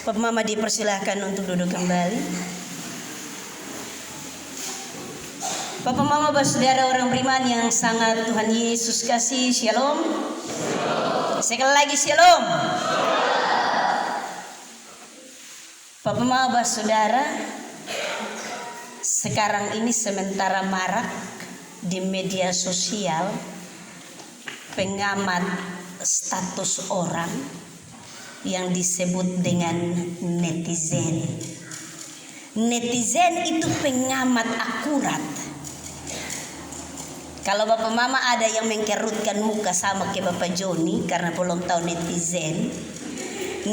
Bapak Mama dipersilahkan untuk duduk kembali. Bapak Mama bersaudara orang beriman yang sangat Tuhan Yesus kasih, Shalom. Sekali lagi Shalom. Bapak Mama bersaudara, sekarang ini sementara marak di media sosial pengamat status orang yang disebut dengan netizen. Netizen itu pengamat akurat. Kalau Bapak Mama ada yang mengkerutkan muka sama ke Bapak Joni karena belum tahu netizen.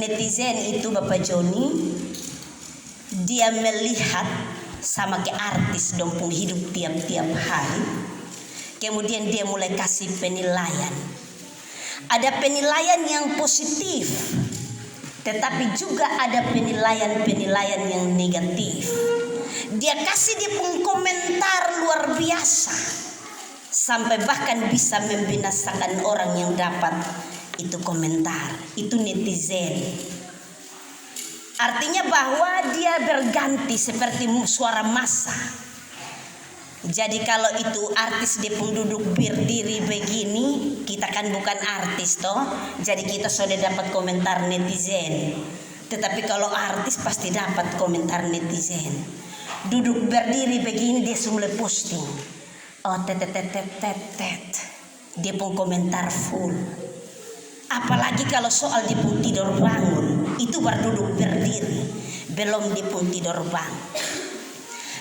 Netizen itu Bapak Joni, dia melihat sama ke artis dompung hidup tiap-tiap hari. Kemudian dia mulai kasih penilaian. Ada penilaian yang positif, tetapi juga ada penilaian-penilaian yang negatif. Dia kasih dia pun komentar luar biasa, sampai bahkan bisa membinasakan orang yang dapat itu komentar. Itu netizen. Artinya bahwa dia berganti seperti suara massa. Jadi kalau itu artis dia pun duduk berdiri begini, kita kan bukan artis toh. Jadi kita sudah dapat komentar netizen. Tetapi kalau artis pasti dapat komentar netizen. Duduk berdiri begini dia mulai posting. Oh tet. Dia pun komentar full. Apalagi kalau soal dia pun tidur bangun, itu baru duduk berdiri, belum dia pun tidur bangun.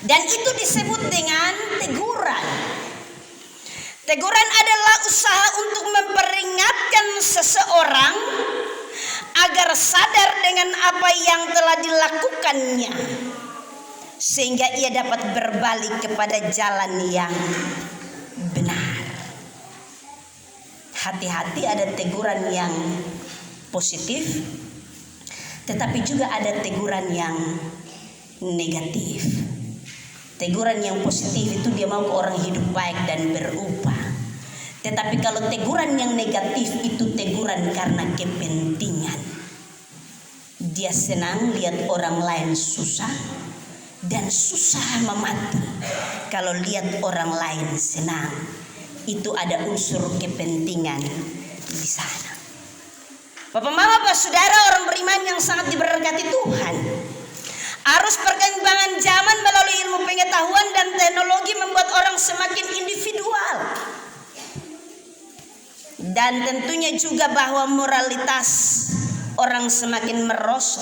Dan itu disebut dengan teguran. Teguran adalah usaha untuk memperingatkan seseorang agar sadar dengan apa yang telah dilakukannya, sehingga ia dapat berbalik kepada jalan yang benar. Hati-hati, ada teguran yang positif, tetapi juga ada teguran yang negatif. Teguran yang positif itu dia mau ke orang hidup baik dan berubah. Tetapi kalau teguran yang negatif itu teguran karena kepentingan. Dia senang lihat orang lain susah dan susah memati. Kalau lihat orang lain senang, itu ada unsur kepentingan di sana. Bapak Mama, Bapak Saudara orang beriman yang sangat diberkati Tuhan. Arus perkembangan zaman melalui ilmu pengetahuan dan teknologi membuat orang semakin individual. Dan tentunya juga bahwa moralitas orang semakin merosot.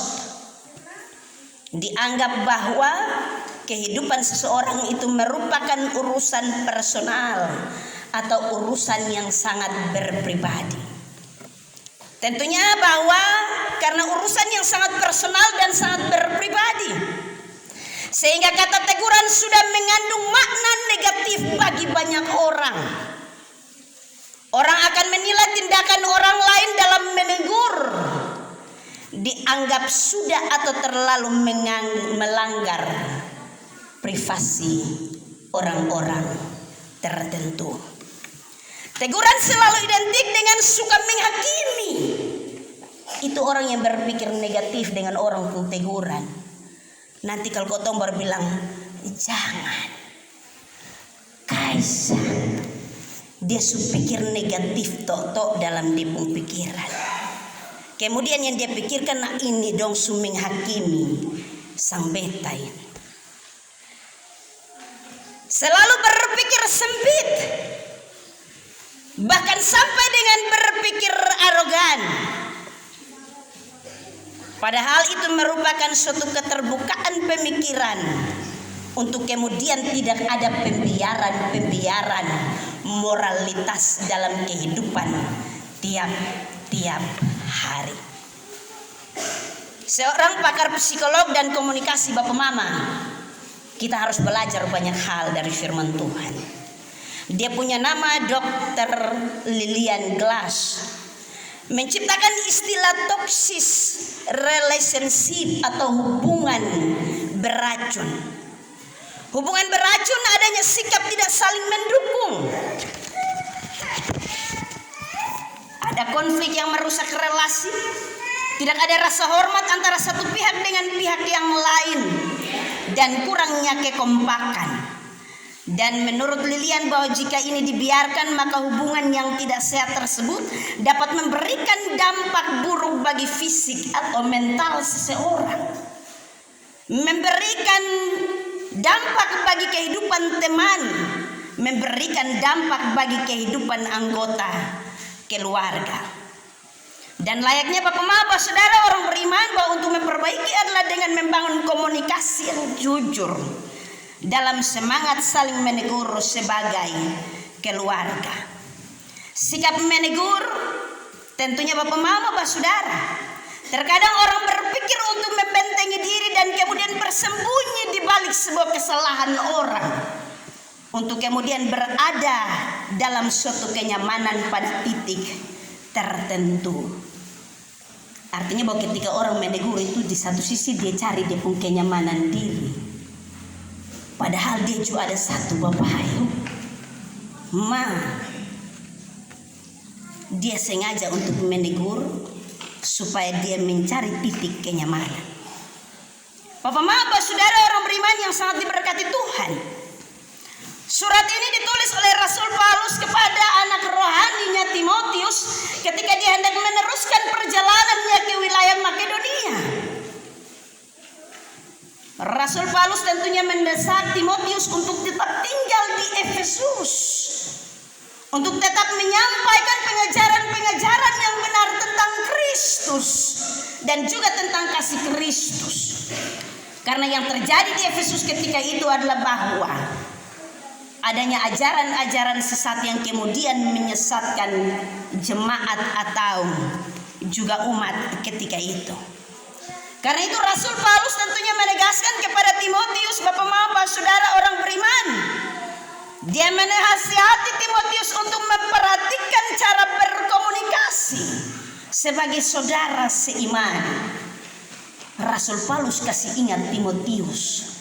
Dianggap bahwa kehidupan seseorang itu merupakan urusan personal atau urusan yang sangat berpribadi. Tentunya bahwa karena urusan yang sangat personal dan sangat berpribadi, sehingga kata teguran sudah mengandung makna negatif bagi banyak orang. Orang akan menilai tindakan orang lain dalam menegur dianggap sudah atau terlalu melanggar privasi orang-orang tertentu. Teguran selalu identik dengan suka menghakimi. Itu orang yang berpikir negatif dengan orang pun teguran. Nanti kalau kotong baru bilang, jangan, Kaisa. Dia supikir negatif tok dalam dia pun pikiran. Kemudian yang dia pikirkan, nah ini dong suming hakimi sang betai. Selalu berpikir sempit. Bahkan sampai dengan berpikir arogan. Padahal itu merupakan suatu keterbukaan pemikiran untuk kemudian tidak ada pembiaran moralitas dalam kehidupan tiap-tiap hari. Seorang pakar psikolog dan komunikasi Bapak Mama, kita harus belajar banyak hal dari firman Tuhan. Dia punya nama Dr. Lillian Glass, menciptakan istilah toxic relationship atau hubungan beracun. Hubungan beracun adanya sikap tidak saling mendukung. Ada konflik yang merusak relasi, Tidak ada rasa hormat antara satu pihak dengan pihak yang lain, dan kurangnya kekompakan. Dan menurut Lilian bahwa jika ini dibiarkan, maka hubungan yang tidak sehat tersebut dapat memberikan dampak buruk bagi fisik atau mental seseorang, memberikan dampak bagi kehidupan teman, memberikan dampak bagi kehidupan anggota keluarga. Dan layaknya Bapak Mama, Saudara, orang beriman bahwa untuk memperbaiki adalah dengan membangun komunikasi yang jujur dalam semangat saling menegur sebagai keluarga. Sikap menegur tentunya Bapak Mama, Bapak Saudara, terkadang orang berpikir untuk membentengi diri dan kemudian bersembunyi di balik sebuah kesalahan orang, untuk kemudian berada dalam suatu kenyamanan pada titik tertentu. Artinya bahwa ketika orang menegur itu, di satu sisi dia cari dia pun kenyamanan diri, padahal dia juga ada satu Bapak Ayu, dia sengaja untuk menegur supaya dia mencari titik kenyamanan. Bapak Bapak Saudara orang beriman yang sangat diberkati Tuhan, surat ini ditulis oleh Rasul Paulus kepada anak rohaninya Timotius ketika dia hendak meneruskan perjalanannya ke wilayah Makedonia. Rasul Paulus tentunya mendesak Timotius untuk tetap tinggal di Efesus, untuk tetap menyampaikan pengajaran-pengajaran yang benar tentang Kristus dan juga tentang kasih Kristus. Karena yang terjadi di Efesus ketika itu adalah bahwa adanya ajaran-ajaran sesat yang kemudian menyesatkan jemaat atau juga umat ketika itu. Karena itu Rasul Paulus tentunya menegaskan kepada Timotius, Bapak Saudara orang beriman, dia menasihati Timotius untuk memperhatikan cara berkomunikasi sebagai saudara seiman. Rasul Paulus kasih ingat Timotius,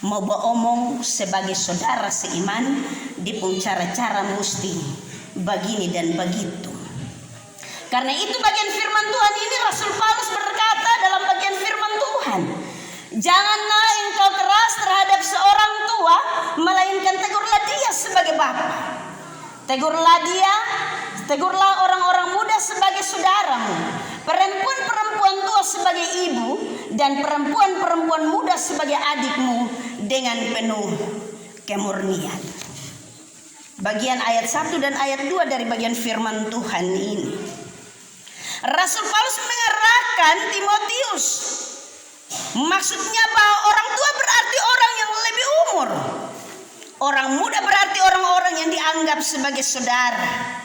mau beromong sebagai saudara seiman, di pun cara-cara mesti begini dan begitu. Karena itu bagian firman Tuhan ini Rasul Paulus berkata dalam bagian firman Tuhan, janganlah engkau keras terhadap seorang tua, melainkan tegurlah dia sebagai bapa. Tegurlah orang-orang muda sebagai saudaramu, perempuan-perempuan tua sebagai ibu, dan perempuan-perempuan muda sebagai adikmu dengan penuh kemurnian. Bagian ayat 1 dan ayat 2 dari bagian firman Tuhan ini, Rasul Paulus mengarahkan Timotius, maksudnya bahwa orang tua berarti orang yang lebih umur, orang muda berarti orang-orang yang dianggap sebagai saudara,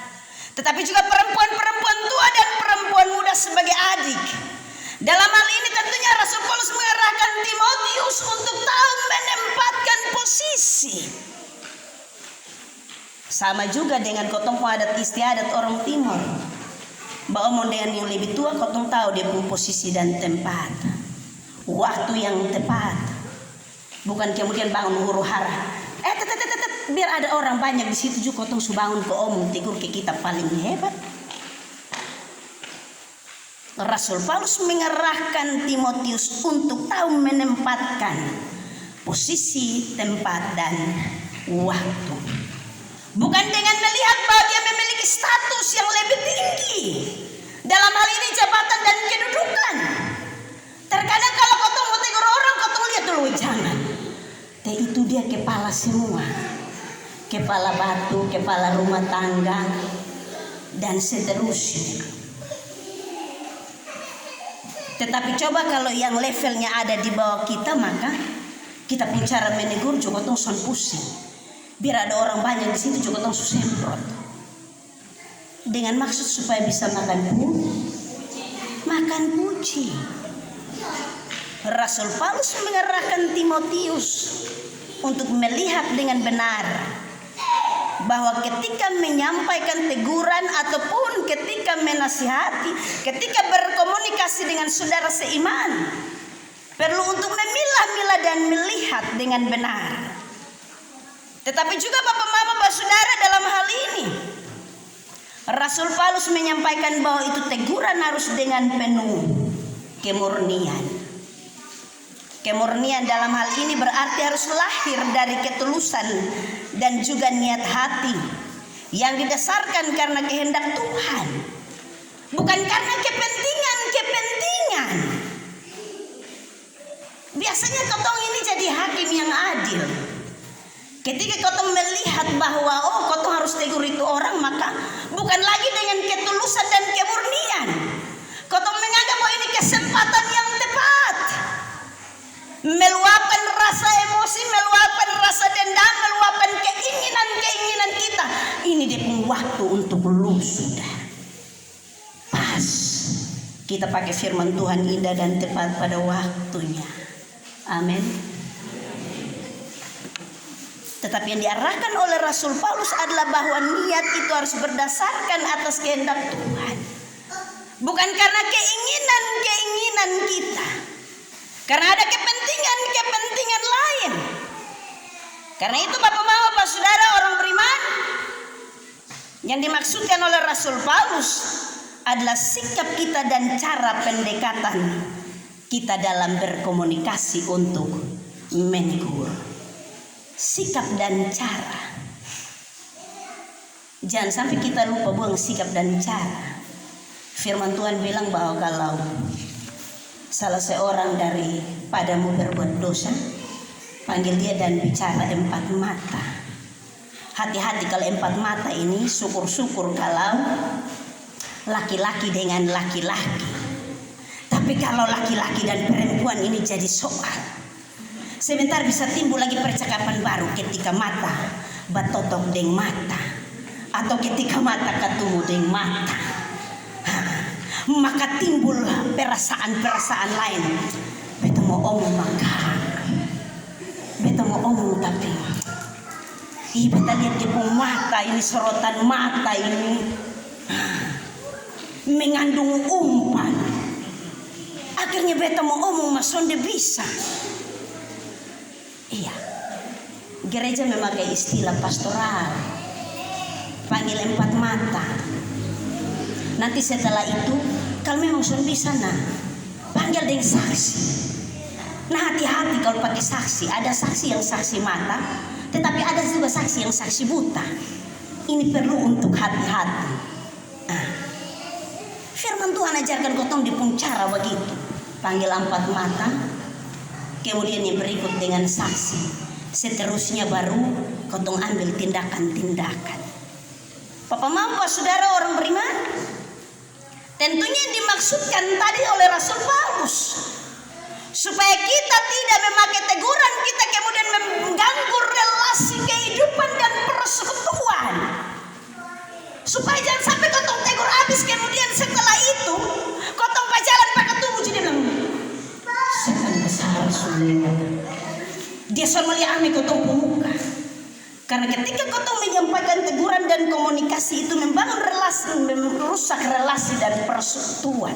tetapi juga perempuan-perempuan tua dan perempuan muda sebagai adik. Dalam hal ini tentunya Rasul Paulus mengarahkan Timotius untuk tahu menempatkan posisi. Sama juga dengan kotong adat istiadat orang timur, bahwa dengan yang lebih tua kotong tahu dia punya posisi dan tempat, waktu yang tepat, bukan kemudian bangun huru hara. Biar ada orang banyak di situ juga kotong su bangun ke omong tegur ke kita paling hebat. Rasul Paulus mengerahkan Timotius untuk tahu menempatkan posisi, tempat dan waktu. Bukan dengan melihat bahwa dia memiliki status yang lebih tinggi, dalam hal ini jabatan dan kedudukan. Terkadang kalau kotong mau tegur orang, kotong lihat dulu jangan. Itu dia kepala semua, kepala batu, kepala rumah tangga, dan seterusnya. Tetapi coba kalau yang levelnya ada di bawah kita, maka kita pun cara menegur juga kotong son pusing. Biar ada orang banyak di situ juga kotong semprot, dengan maksud supaya bisa makan puji. Rasul Paulus mengerahkan Timotius untuk melihat dengan benar bahwa ketika menyampaikan teguran ataupun ketika menasihati, ketika berkomunikasi dengan saudara seiman, perlu untuk memilah-milah dan melihat dengan benar. Tetapi juga Bapak Saudara dalam hal ini, Rasul Paulus menyampaikan bahwa itu teguran harus dengan penuh kemurnian. Kemurnian dalam hal ini berarti harus lahir dari ketulusan dan juga niat hati yang didasarkan karena kehendak Tuhan, bukan karena kepentingan. Biasanya kotong ini jadi hakim yang adil. Ketika kotong melihat bahwa kotong harus tegur itu orang, maka bukan lagi dengan ketulusan dan kemurnian. Kotong menganggap bahwa ini kesempatan yang tepat, meluapkan rasa emosi, meluapkan rasa dendam, meluapkan keinginan kita. Ini dia pun waktu untuk lulus sudah. Pas kita pakai firman Tuhan indah dan tepat pada waktunya. Amin. Tetapi yang diarahkan oleh Rasul Paulus adalah bahwa niat itu harus berdasarkan atas kehendak Tuhan, bukan karena keinginan kita, karena ada kepentingan lain. Karena itu Bapak Mama, Bapak Saudara, orang beriman, yang dimaksudkan oleh Rasul Paulus adalah sikap kita dan cara pendekatan kita dalam berkomunikasi untuk menegur. Sikap dan cara. Jangan sampai kita lupa buang sikap dan cara. Firman Tuhan bilang bahwa kalau salah seorang daripadamu berbuat dosa, panggil dia dan bicara 4 mata. Hati-hati kalau 4 mata ini, syukur-syukur kalau laki-laki dengan laki-laki. Tapi kalau laki-laki dan perempuan ini jadi soal, sebentar bisa timbul lagi percakapan baru ketika mata batotok deng mata, atau ketika mata ketemu deng mata. Maka timbul perasaan-perasaan lain. Beta mau omong tapi beta lihat di mata ini, sorotan mata ini mengandung umpan. Akhirnya beta mau omong masonde bisa. Iya, gereja memakai istilah pastoral, panggil 4 mata. Nanti setelah itu, kalau memang sudah bisa, panggil dengan saksi. Nah, hati-hati kalau pakai saksi. Ada saksi yang saksi mata, tetapi ada juga saksi yang saksi buta. Ini perlu untuk hati-hati. Firman Tuhan ajarkan kotong di pun cara begitu. Panggil 4 mata, kemudian yang berikut dengan saksi. Seterusnya baru kotong ambil tindakan-tindakan. Bapak Mama, Saudara orang beriman, tentunya dimaksudkan tadi oleh Rasul Paulus supaya kita tidak memakai teguran kita kemudian mengganggu relasi kehidupan dan persekutuan. Supaya jangan sampai kotong tegur habis, kemudian setelah itu kotong pacaran pakai tubuh jadi bilang, setan besar sudah. Dia selalu melihat kotong pemuka. Karena ketika kotong menyampaikan teguran dan komunikasi itu membangun relasi, merusak relasi dan persekutuan.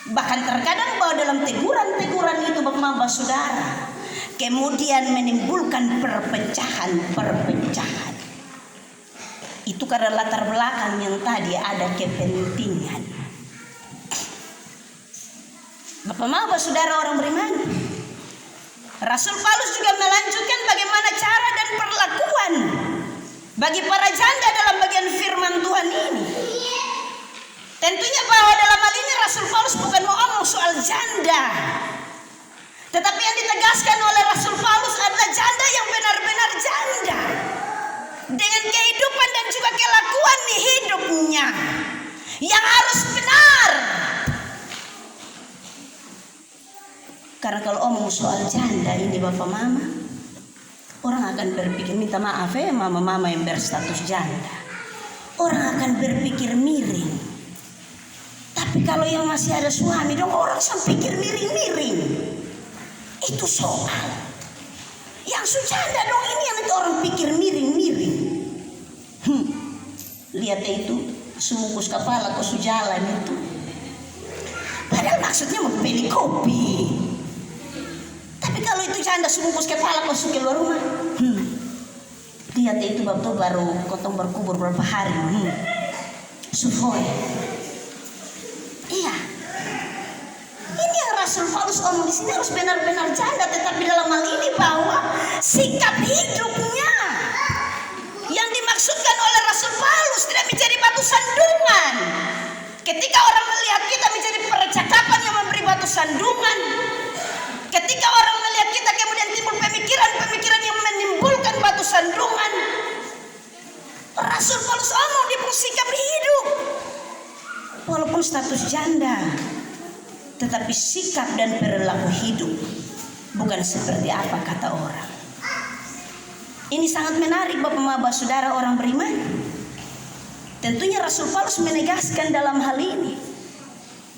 Bahkan terkadang bahwa dalam teguran-teguran itu Bapak Saudara kemudian menimbulkan perpecahan. Itu karena latar belakang yang tadi ada kepentingan. Bapak Saudara orang beriman, Rasul Paulus juga melanjutkan bagaimana cara dan perlakuan bagi para janda dalam bagian firman Tuhan ini. Tentunya bahwa dalam hal ini Rasul Paulus bukan mau ngomong soal janda, tetapi yang ditegaskan oleh Rasul Paulus adalah janda yang benar-benar janda, dengan kehidupan dan juga kelakuan di hidupnya yang harus benar. Karena kalau omong soal janda ini Bapak Mama, orang akan berpikir, minta maaf mama-mama yang berstatus janda, orang akan berpikir miring. Tapi kalau yang masih ada suami dong, orang sampai pikir miring-miring. Itu soal. Yang sujanda dong ini yang itu orang pikir miring-miring. Lihat itu semukus kepala kok sujalan itu. Padahal maksudnya mau beli kopi. Tapi kalau itu janda semukus kepala kok keluar rumah. Lihat itu baru kotong berkubur berapa hari. Sufoi. Iya. Rasul Paulus omong di sini harus benar-benar janda, tetapi dalam hal ini bahwa sikap hidupnya yang dimaksudkan oleh Rasul Paulus tidak menjadi batu sandungan. Ketika orang melihat kita menjadi percakapan yang memberi batu sandungan, ketika orang melihat kita kemudian timbul pemikiran-pemikiran yang menimbulkan batu sandungan, Rasul Paulus omong di sikap hidup. Walaupun status janda, tetapi sikap dan perilaku hidup bukan seperti apa kata orang. Ini sangat menarik Bapak-Bapak Saudara orang beriman. Tentunya Rasul Paulus menegaskan dalam hal ini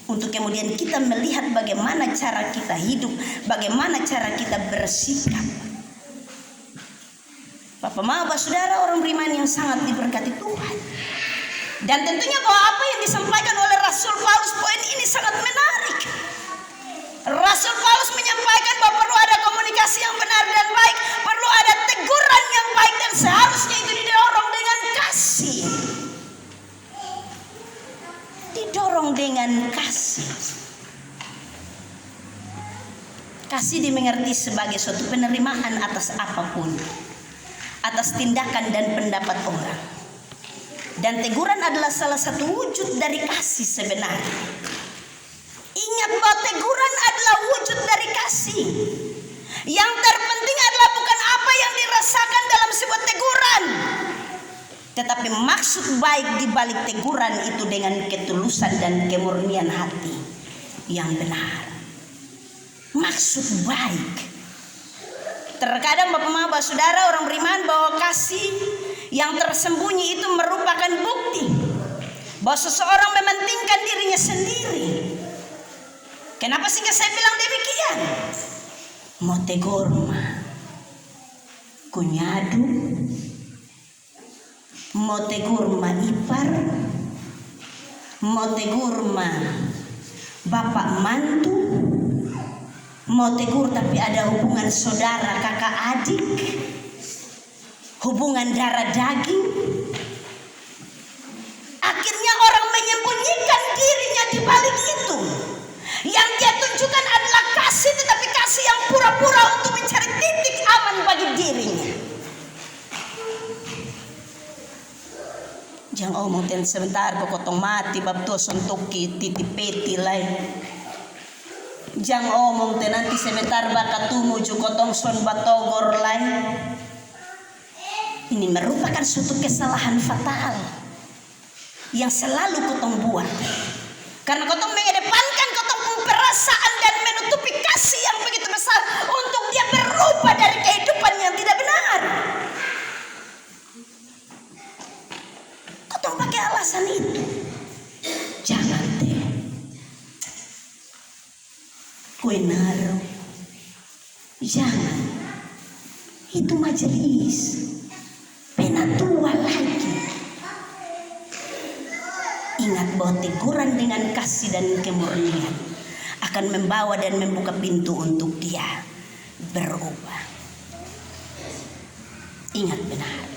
untuk kemudian kita melihat bagaimana cara kita hidup, bagaimana cara kita bersikap. Bapak-Bapak Saudara orang beriman yang sangat diberkati Tuhan. Dan tentunya bahwa apa yang disampaikan oleh Rasul Paulus, poin ini sangat menarik. Rasul Paulus menyampaikan bahwa perlu ada komunikasi yang benar dan baik, perlu ada teguran yang baik, dan seharusnya itu didorong dengan kasih. Didorong dengan kasih. Kasih dimengerti sebagai suatu penerimaan atas apapun, atas tindakan dan pendapat orang. Dan teguran adalah salah satu wujud dari kasih sebenarnya. Ingat bahwa teguran adalah wujud dari kasih. Yang terpenting adalah bukan apa yang dirasakan dalam sebuah teguran, tetapi maksud baik di balik teguran itu dengan ketulusan dan kemurnian hati yang benar. Maksud baik. Terkadang Bapak-Bapak Saudara orang beriman bahwa kasih yang tersembunyi itu merupakan bukti bahwa seseorang mementingkan dirinya sendiri. Kenapa sehingga saya bilang demikian? Mau tegur mah kunyadu, mau tegur mah ipar, mau tegur mah bapak mantu, mau tegur tapi ada hubungan saudara kakak adik, hubungan darah daging. Akhirnya orang menyembunyikan dirinya di balik itu. Yang dia tunjukkan adalah kasih, tetapi kasih yang pura-pura untuk mencari titik aman bagi dirinya. Jangan omong ten sebentar kok kotong mati bab tuh sontoki titip peti lain. Jangan omong ten nanti sebentar baka tumuju kotong son batogor lain. Ini merupakan suatu kesalahan fatal yang selalu kotong buat. Karena kotong mengedepankan kotong perasaan dan menutupi kasih yang begitu besar untuk dia berubah dari kehidupan yang tidak benar. Kotong pakai alasan itu. Jangan deh. Kue naruh. Jangan. Itu majelis. Penatua lagi. Ingat bahwa teguran dengan kasih dan kemurnian akan membawa dan membuka pintu untuk dia berubah. Ingat benar.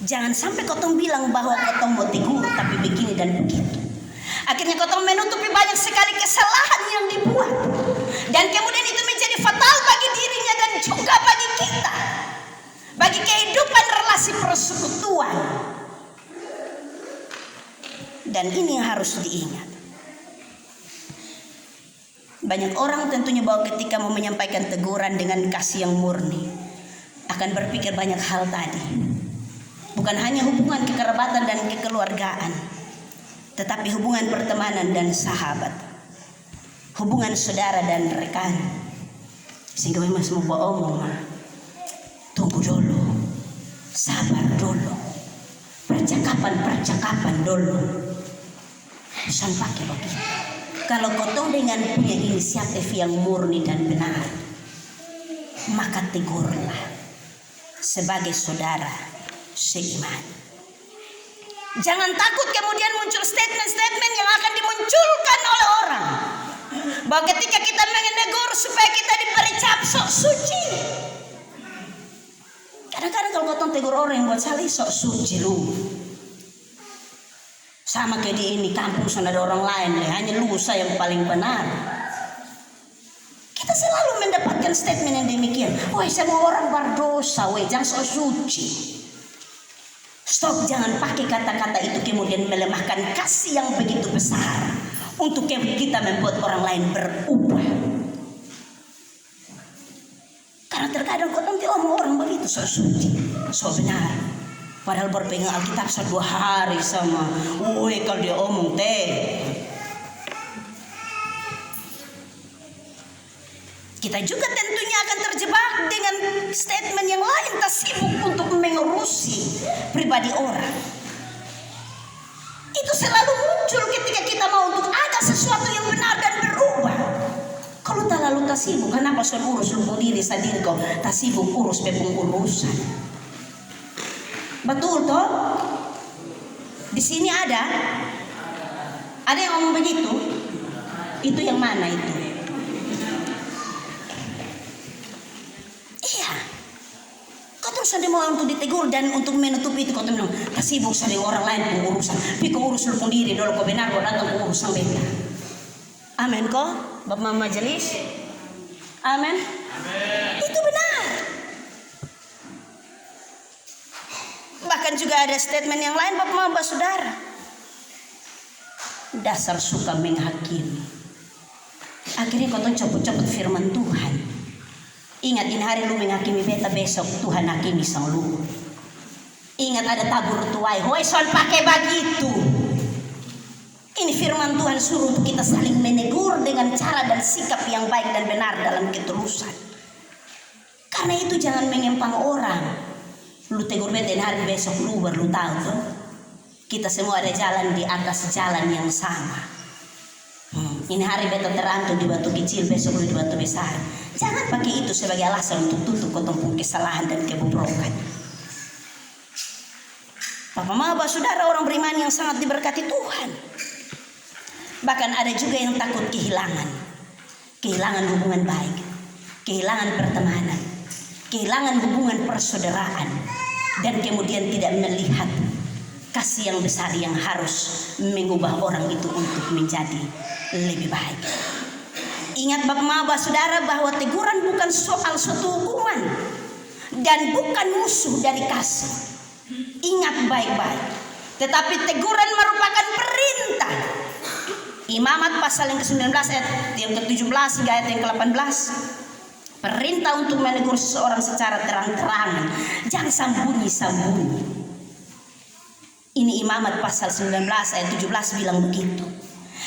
Jangan sampai kotong bilang bahwa kotong mau tegur tapi begini dan begitu. Akhirnya kotong menutupi banyak sekali kesalahan yang dibuat. Dan kemudian itu menjadi fatal bagi dirinya dan juga bagi kita. Bagi kehidupan relasi persekutuan. Dan ini yang harus diingat. Banyak orang tentunya bahwa ketika mau menyampaikan teguran dengan kasih yang murni akan berpikir banyak hal tadi. Bukan hanya hubungan kekerabatan dan kekeluargaan, tetapi hubungan pertemanan dan sahabat, hubungan saudara dan rekan. Sehingga memang semua omong, tunggu dulu, sabar dulu, percakapan dulu. Bukan pakai begitu. Kalau kotong dengan punya inisiatif yang murni dan benar, maka tegurlah sebagai saudara seiman. Jangan takut kemudian muncul statement-statement yang akan dimunculkan oleh orang, bahwa ketika kita menegur supaya kita diberi cap sok suci. Kadang-kadang kalau kotong tegur orang yang buat salah sok suci lu. Sama kayak di ini kampung sana ada orang lain, hanya lusa yang paling benar. bukan statement yang demikian. Woi, semua orang berdosa, woi, jangan sok suci. Stop, jangan pakai kata-kata itu kemudian melemahkan kasih yang begitu besar untuk kita membuat orang lain berubah. Karena terkadang kok nanti omong orang begitu sok suci, sok benar. Padahal berpegang Alkitab 2 hari sama. Woi, kalau dia omong kita juga tentunya akan terjebak dengan statement yang lain, tak sibuk untuk mengurusi pribadi orang. Itu selalu muncul ketika kita mau untuk ada sesuatu yang benar dan berubah. Kalau tak lalu tak sibuk, kenapa suruh urus lupa diri sendiri kau? Tak sibuk urus pengurusan. Betul toh? Di sini ada yang ngomong begitu. Itu yang mana itu? Iya. Kau terus ada mau untuk ditegur dan untuk menutup itu kau bilang, tak sibuk sama orang lain pengurusan. Tapi kau urus lupa diri dulu kau benar kau datang pengurusan beda. Amin kok, Bapak Majelis. Amin. Itu benar. Bahkan juga ada statement yang lain Bapak Saudara. Dasar suka menghakimi. Akhirnya kau copot-copot firman Tuhan. Ingat ini hari lu menghakimi beta, besok Tuhan hakimi sang lu. Ingat ada tabur tuai. Hoi soal pakai begitu. Ini firman Tuhan suruh untuk kita saling menegur dengan cara dan sikap yang baik dan benar dalam ketulusan. Karena itu jangan mengempang orang. Lu tegur beta hari besok lu baru tahu tuh. Kita semua ada jalan di atas jalan yang sama. Ini hari beta terantuk di batu kecil, besok lu di batu besar. Jangan pakai itu sebagai alasan untuk tutup kotong kesalahan dan kebobrokan. Bapak Maba Saudara orang beriman yang sangat diberkati Tuhan. Bahkan ada juga yang takut kehilangan hubungan baik, kehilangan pertemanan, kehilangan hubungan persaudaraan, dan kemudian tidak melihat kasih yang besar yang harus mengubah orang itu untuk menjadi lebih baik. Ingat Bapak Maba Saudara bahwa teguran bukan soal suatu hukuman dan bukan musuh dari kasih. Ingat baik-baik. Tetapi teguran merupakan perintah. Imamat pasal yang ke-19 ayat yang ke-17 hingga ayat yang ke-18. Perintah untuk menegur seseorang secara terang-terangan. Jangan sembunyi-sembunyi. Ini Imamat pasal 19 ayat 17 bilang begitu.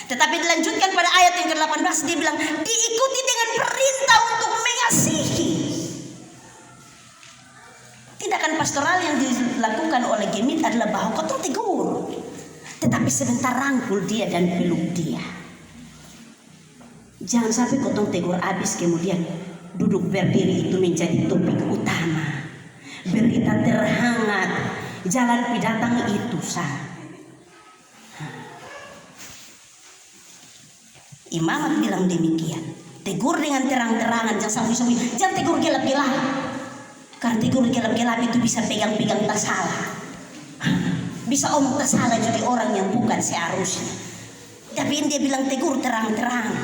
Tetapi dilanjutkan pada ayat yang ke-18 dia bilang diikuti dengan perintah untuk mengasihi. Tindakan pastoral yang dilakukan oleh Gemit adalah bahwa kau tegur, tetapi sebentar rangkul dia dan peluk dia. Jangan sampai kau tegur habis kemudian duduk berdiri itu menjadi topik utama. Berita terhangat, jalan pidatang itu sah. Imamat bilang demikian. Tegur dengan terang-terangan, jangan sembunyi-sembunyi. Jangan tegur gelap-gelap. Karena tegur gelap-gelap itu bisa pegang-pegang tak salah. Bisa omong tak salah jadi orang yang bukan seharusnya. Tapi dia bilang tegur terang-terang.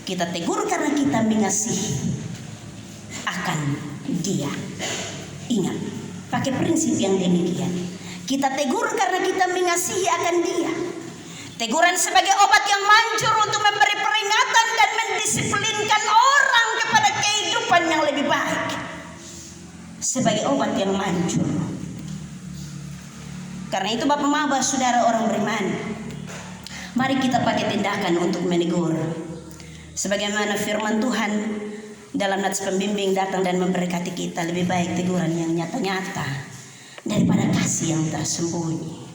Kita tegur karena kita mengasihi akan dia. Ingat, pakai prinsip yang demikian. Kita tegur karena kita mengasihi akan dia. Teguran sebagai obat yang manjur untuk memberi peringatan dan mendisiplinkan orang kepada kehidupan yang lebih baik. Sebagai obat yang manjur. Karena itu Bapak Maba Saudara orang beriman, mari kita pakai tindakan untuk menegur. Sebagaimana firman Tuhan dalam nats pembimbing datang dan memberkati kita, lebih baik teguran yang nyata-nyata daripada kasih yang tersembunyi.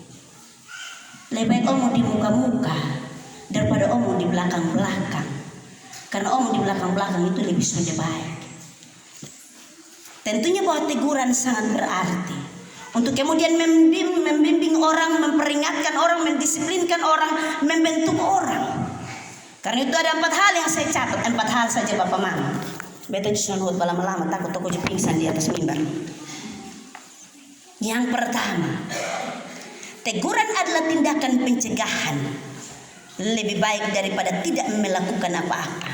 Lebih baik omong di muka-muka daripada omong di belakang-belakang. Karena omong di belakang-belakang itu lebih sudah baik. Tentunya bahwa teguran sangat berarti untuk kemudian membimbing orang, memperingatkan orang, mendisiplinkan orang, membentuk orang. Karena itu ada 4 hal yang saya catat, 4 hal saja Bapak Mama. Beta justru lama-lama takut aku pingsan di atas mimbar. Yang pertama, teguran adalah tindakan pencegahan lebih baik daripada tidak melakukan apa-apa.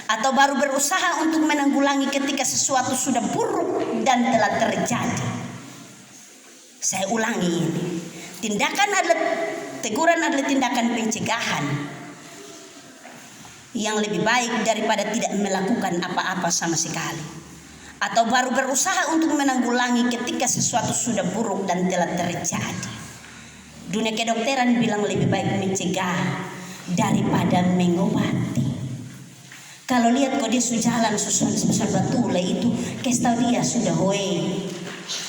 atau baru berusaha untuk menanggulangi ketika sesuatu sudah buruk dan telah terjadi. Saya ulangi ini. Teguran adalah tindakan pencegahan yang lebih baik daripada tidak melakukan apa-apa sama sekali, atau baru berusaha untuk menanggulangi ketika sesuatu sudah buruk dan telah terjadi. Dunia kedokteran bilang lebih baik mencegah daripada mengobati. Kalau lihat kok dia sudah jalan susun batule itu, kestau dia sudah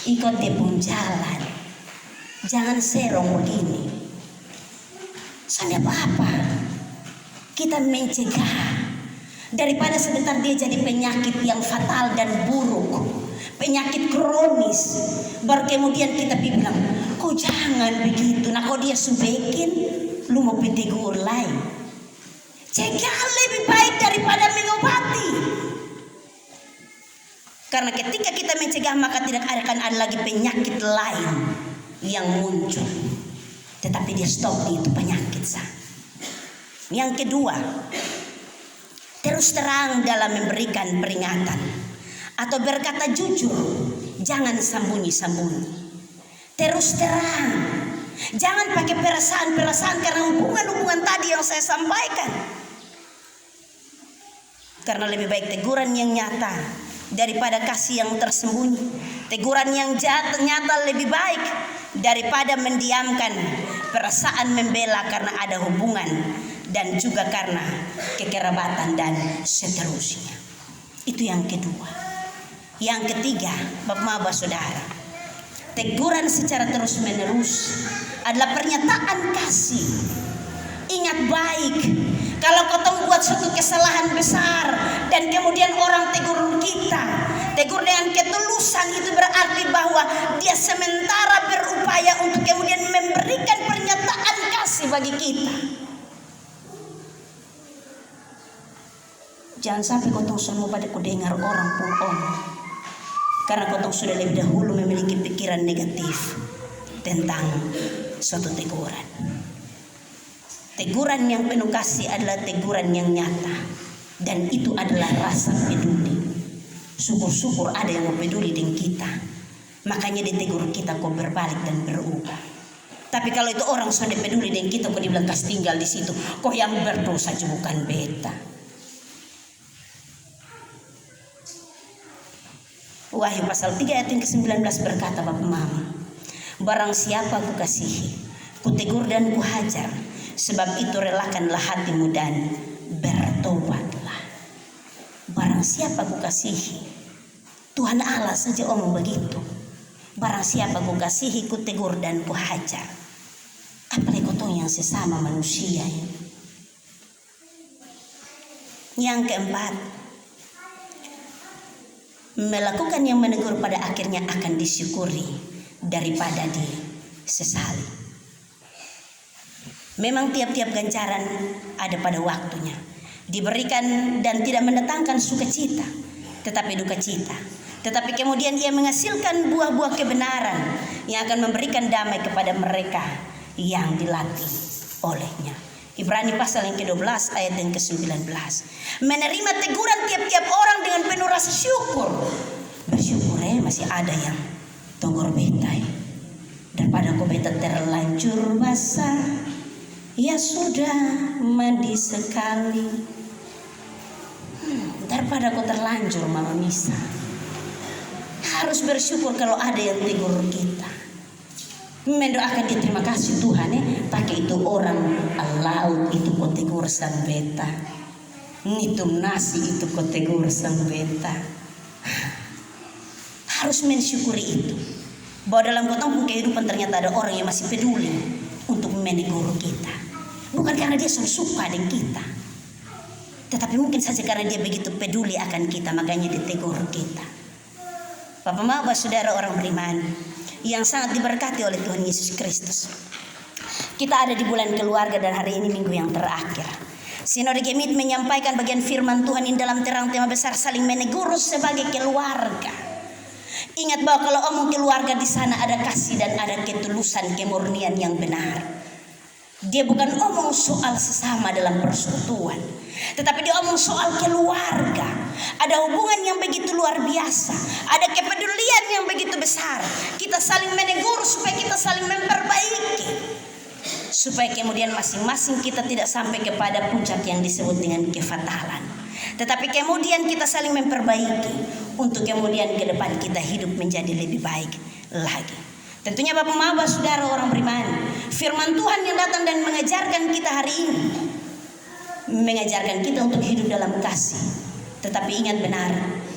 ikut dia pun jalan. Jangan serong begini. Soalnya apa? Kita mencegah daripada sebentar dia jadi penyakit yang fatal dan buruk, penyakit kronis. Baru kemudian kita bilang, kok jangan begitu. Nah kok dia subekin, lu mau tegur lain. Cegah lebih baik daripada mengobati. Karena ketika kita mencegah maka tidak akan ada lagi penyakit lain yang muncul. Tetapi dia stop itu penyakit sah. Yang kedua, terus terang dalam memberikan peringatan atau berkata jujur, jangan sembunyi-sembunyi. Terus terang, jangan pakai perasaan-perasaan karena hubungan-hubungan tadi yang saya sampaikan. Karena lebih baik teguran yang nyata daripada kasih yang tersembunyi. Teguran yang nyata lebih baik daripada mendiamkan perasaan membela karena ada hubungan dan juga karena kekerabatan dan seterusnya. Itu yang kedua. Yang ketiga, Bapak Saudara, teguran secara terus menerus adalah pernyataan kasih. Ingat baik, kalau kau buat suatu kesalahan besar dan kemudian orang tegur kita, tegur dengan ketulusan, itu berarti bahwa dia sementara berupaya untuk kemudian memberikan pernyataan kasih bagi kita. Jangan sampai kau semua pada ku dengar orang pun karena kau sudah lebih dahulu memiliki pikiran negatif tentang suatu teguran. Teguran yang penuh kasih adalah teguran yang nyata, dan itu adalah rasa peduli. Syukur-syukur ada yang mau peduli dengan kita, makanya ditegur kita kok berbalik dan berubah. Tapi kalau itu orang sudah peduli dengan kita kok dibilang kas tinggal di situ, kok yang berdosa juga bukan beta. Wahyu pasal 3 ayat yang ke-19 berkata, Bapak Mama, barang siapa ku kasihi, ku tegur dan ku hajar, sebab itu relakanlah hatimu dan bertobatlah. Barang siapa ku kasihi, Tuhan Allah saja omong begitu. Barang siapa ku kasihi, ku tegur dan ku hajar. Apalagi kau yang sesama manusia ini. Yang keempat, melakukan yang menegur pada akhirnya akan disyukuri daripada disesali. Memang tiap-tiap ganjaran ada pada waktunya, diberikan dan tidak mendatangkan sukacita, tetapi duka cita. Tetapi kemudian ia menghasilkan buah-buah kebenaran yang akan memberikan damai kepada mereka yang dilatih olehnya. Ibrani pasal yang ke-12 ayat yang ke-19. Menerima teguran tiap-tiap orang dengan penuh rasa syukur. Bersyukur masih ada yang tegur beta. Daripada kau beta terlanjur basah, ya sudah mandi sekali. Daripada kau terlanjur mama misa. Harus bersyukur kalau ada yang tegur kita. Mendoakan dia, terima kasih Tuhan pakai itu orang laut itu kau tegur sang beta, ngitung nasi itu kau tegur sang beta. Harus mensyukuri itu, bahwa dalam kotong kehidupan ternyata ada orang yang masih peduli untuk menegur kita, bukan karena dia suka dengan kita, tetapi mungkin saja karena dia begitu peduli akan kita, makanya ditegur kita. Bapak-bapak, saudara orang beriman yang sangat diberkati oleh Tuhan Yesus Kristus, kita ada di bulan keluarga dan hari ini minggu yang terakhir. Sinode Gemit menyampaikan bagian firman Tuhan ini dalam terang tema besar saling menegur sebagai keluarga. Ingat bahwa kalau omong keluarga di sana ada kasih dan ada ketulusan, kemurnian yang benar. Dia bukan omong soal sesama dalam persekutuan, tetapi dia omong soal keluarga. Ada hubungan yang begitu luar biasa, ada kepedulian yang begitu besar. Kita saling menegur supaya kita saling memperbaiki, supaya kemudian masing-masing kita tidak sampai kepada puncak yang disebut dengan kefatalan. Tetapi kemudian kita saling memperbaiki untuk kemudian ke depan kita hidup menjadi lebih baik lagi. Tentunya Bapak Maba, saudara orang beriman, firman Tuhan yang datang dan mengajarkan kita hari ini, mengajarkan kita untuk hidup dalam kasih. Tetapi ingat benar,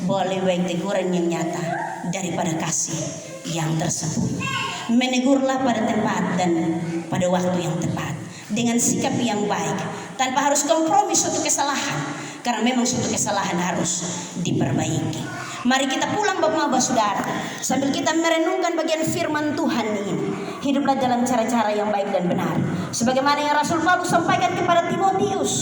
boleh baik teguran yang nyata daripada kasih yang tersembunyi. Menegurlah pada tempat dan pada waktu yang tepat, dengan sikap yang baik, tanpa harus kompromi suatu kesalahan, karena memang suatu kesalahan harus diperbaiki. Mari kita pulang Bapak-Bapak Saudara, sambil kita merenungkan bagian firman Tuhan ini. Hiduplah dalam cara-cara yang baik dan benar, sebagaimana yang Rasul Paulus sampaikan kepada Timotius,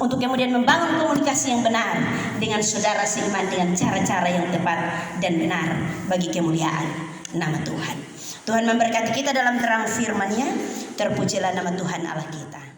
untuk kemudian membangun komunikasi yang benar dengan saudara seiman, dengan cara-cara yang tepat dan benar bagi kemuliaan nama Tuhan. Tuhan memberkati kita dalam terang firman-Nya. Terpujilah nama Tuhan Allah kita.